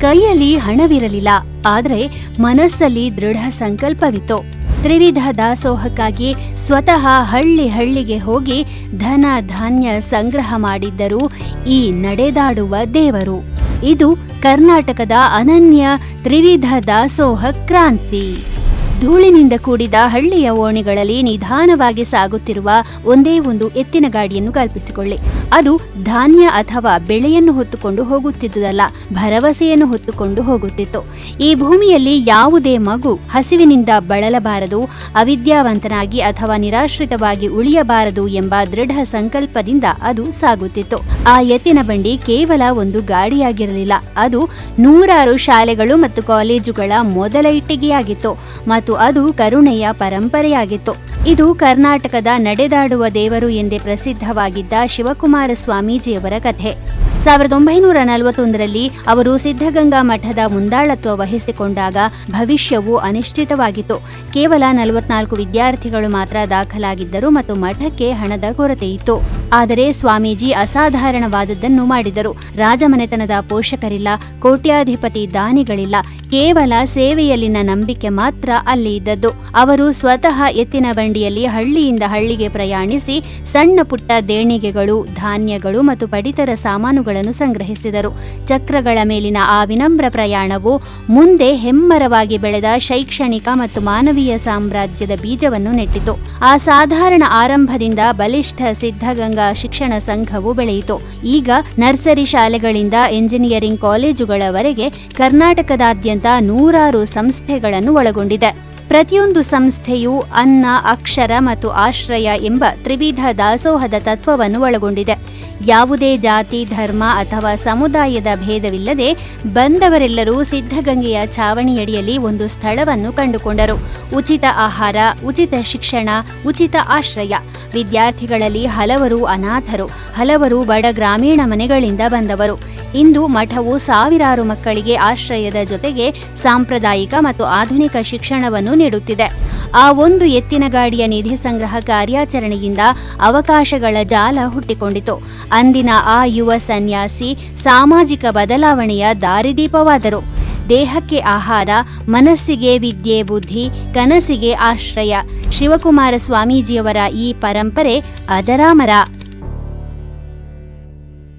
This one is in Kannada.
ಕೈಯಲ್ಲಿ ಹಣವಿರಲಿಲ್ಲ, ಆದರೆ ಮನಸ್ಸಲ್ಲಿ ದೃಢ ಸಂಕಲ್ಪವಿತ್ತು. ತ್ರಿವಿಧ ದಾಸೋಹಕ್ಕಾಗಿ ಸ್ವತಃ ಹಳ್ಳಿಗೆ ಹೋಗಿ ಧನ ಧಾನ್ಯ ಸಂಗ್ರಹ ಮಾಡಿದ್ದರು ಈ ನಡೆದಾಡುವ ದೇವರು. ಇದು ಕರ್ನಾಟಕದ ಅನನ್ಯ ತ್ರಿವಿಧ ದಾಸೋಹ ಕ್ರಾಂತಿ. ಧೂಳಿನಿಂದ ಕೂಡಿದ ಹಳ್ಳಿಯ ಓಣಿಗಳಲ್ಲಿ ನಿಧಾನವಾಗಿ ಸಾಗುತ್ತಿರುವ ಒಂದೇ ಒಂದು ಎತ್ತಿನ ಗಾಡಿಯನ್ನು ಕಲ್ಪಿಸಿಕೊಳ್ಳಿ. ಅದು ಧಾನ್ಯ ಅಥವಾ ಬೆಳೆಯನ್ನು ಹೊತ್ತುಕೊಂಡು ಹೋಗುತ್ತಿದ್ದುದಲ್ಲ, ಭರವಸೆಯನ್ನು ಹೊತ್ತುಕೊಂಡು ಹೋಗುತ್ತಿತ್ತು. ಈ ಭೂಮಿಯಲ್ಲಿ ಯಾವುದೇ ಮಗು ಹಸಿವಿನಿಂದ ಬಳಲಬಾರದು, ಅವಿದ್ಯಾವಂತನಾಗಿ ಅಥವಾ ನಿರಾಶ್ರಿತವಾಗಿ ಉಳಿಯಬಾರದು ಎಂಬ ದೃಢ ಸಂಕಲ್ಪದಿಂದ ಅದು ಸಾಗುತ್ತಿತ್ತು. ಆ ಎತ್ತಿನ ಬಂಡಿ ಕೇವಲ ಒಂದು ಗಾಡಿಯಾಗಿರಲಿಲ್ಲ, ಅದು ನೂರಾರು ಶಾಲೆಗಳು ಮತ್ತು ಕಾಲೇಜುಗಳ ಮೊದಲ ಇಟ್ಟಿಗೆಯಾಗಿತ್ತು ಮತ್ತು ಅದು ಕರುಣೆಯ ಪರಂಪರೆಯಾಗಿತ್ತು. ಇದು ಕರ್ನಾಟಕದ ನಡೆದಾಡುವ ದೇವರು ಎಂದೇ ಪ್ರಸಿದ್ಧವಾಗಿದ್ದ ಶಿವಕುಮಾರ ಸ್ವಾಮೀಜಿಯವರ ಕಥೆ. 1941ರಲ್ಲಿ ಅವರು ಸಿದ್ಧಗಂಗಾ ಮಠದ ಮುಂದಾಳತ್ವ ವಹಿಸಿಕೊಂಡಾಗ ಭವಿಷ್ಯವು ಅನಿಶ್ಚಿತವಾಗಿತ್ತು. ಕೇವಲ 44 ವಿದ್ಯಾರ್ಥಿಗಳು ಮಾತ್ರ ದಾಖಲಾಗಿದ್ದರು ಮತ್ತು ಮಠಕ್ಕೆ ಹಣದ ಕೊರತೆಯಿತ್ತು. ಆದರೆ ಸ್ವಾಮೀಜಿ ಅಸಾಧಾರಣವಾದದ್ದನ್ನು ಮಾಡಿದರು. ರಾಜಮನೆತನದ ಪೋಷಕರಿಲ್ಲ, ಕೋಟ್ಯಾಧಿಪತಿ ದಾನಿಗಳಿಲ್ಲ, ಕೇವಲ ಸೇವೆಯಲ್ಲಿನ ನಂಬಿಕೆ ಮಾತ್ರ ಅಲ್ಲಿ ಇದ್ದದ್ದು. ಅವರು ಸ್ವತಃ ಎತ್ತಿನ ಬಂಡಿಯಲ್ಲಿ ಹಳ್ಳಿಯಿಂದ ಹಳ್ಳಿಗೆ ಪ್ರಯಾಣಿಸಿ ಸಣ್ಣ ಪುಟ್ಟ ದೇಣಿಗೆಗಳು, ಧಾನ್ಯಗಳು ಮತ್ತು ಪಡಿತರ ಸಾಮಾನುಗಳನ್ನು ಸಂಗ್ರಹಿಸಿದರು. ಚಕ್ರಗಳ ಮೇಲಿನ ಆ ವಿನಮ್ರ ಪ್ರಯಾಣವು ಮುಂದೆ ಹೆಮ್ಮರವಾಗಿ ಬೆಳೆದ ಶೈಕ್ಷಣಿಕ ಮತ್ತು ಮಾನವೀಯ ಸಾಮ್ರಾಜ್ಯದ ಬೀಜವನ್ನು ನೆಟ್ಟಿತು. ಆ ಸಾಧಾರಣ ಆರಂಭದಿಂದ ಬಲಿಷ್ಠ ಸಿದ್ಧಗಂಗಾ ಶಿಕ್ಷಣ ಸಂಘವು ಬೆಳೆಯಿತು. ಈಗ ನರ್ಸರಿ ಶಾಲೆಗಳಿಂದ ಎಂಜಿನಿಯರಿಂಗ್ ಕಾಲೇಜುಗಳವರೆಗೆ ಕರ್ನಾಟಕದಾದ್ಯಂತ ನೂರಾರು ಸಂಸ್ಥೆಗಳನ್ನು ಒಳಗೊಂಡಿದೆ. ಪ್ರತಿಯೊಂದು ಸಂಸ್ಥೆಯು ಅನ್ನ, ಅಕ್ಷರ ಮತ್ತು ಆಶ್ರಯ ಎಂಬ ತ್ರಿವಿಧ ದಾಸೋಹದ ತತ್ವವನ್ನು ಒಳಗೊಂಡಿದೆ. ಯಾವುದೇ ಜಾತಿ, ಧರ್ಮ ಅಥವಾ ಸಮುದಾಯದ ಭೇದವಿಲ್ಲದೆ ಬಂದವರೆಲ್ಲರೂ ಸಿದ್ಧಗಂಗೆಯ ಛಾವಣಿಯಡಿಯಲ್ಲಿ ಒಂದು ಸ್ಥಳವನ್ನು ಕಂಡುಕೊಂಡರು. ಉಚಿತ ಆಹಾರ, ಉಚಿತ ಶಿಕ್ಷಣ, ಉಚಿತ ಆಶ್ರಯ. ವಿದ್ಯಾರ್ಥಿಗಳಲ್ಲಿ ಹಲವರು ಅನಾಥರು, ಹಲವರು ಬಡ ಗ್ರಾಮೀಣ ಮನೆಗಳಿಂದ ಬಂದವರು. ಇಂದು ಮಠವು ಸಾವಿರಾರು ಮಕ್ಕಳಿಗೆ ಆಶ್ರಯದ ಜೊತೆಗೆ ಸಾಂಪ್ರದಾಯಿಕ ಮತ್ತು ಆಧುನಿಕ ಶಿಕ್ಷಣವನ್ನು ನೀಡುತ್ತಿದೆ. ಆ ಒಂದು ಎತ್ತಿನ ಗಾಡಿಯ ನಿಧಿ ಸಂಗ್ರಹ ಕಾರ್ಯಾಚರಣೆಯಿಂದ ಅವಕಾಶಗಳ ಜಾಲ ಹುಟ್ಟಿಕೊಂಡಿತು. ಅಂದಿನ ಆ ಯುವ ಸನ್ಯಾಸಿ ಸಾಮಾಜಿಕ ಬದಲಾವಣೆಯ ದಾರಿದೀಪವಾದರು. ದೇಹಕ್ಕೆ ಆಹಾರ, ಮನಸ್ಸಿಗೆ ವಿದ್ಯೆ ಬುದ್ಧಿ, ಕನಸಿಗೆ ಆಶ್ರಯ. ಶಿವಕುಮಾರ ಸ್ವಾಮೀಜಿಯವರ ಈ ಪರಂಪರೆ ಅಜರಾಮರ.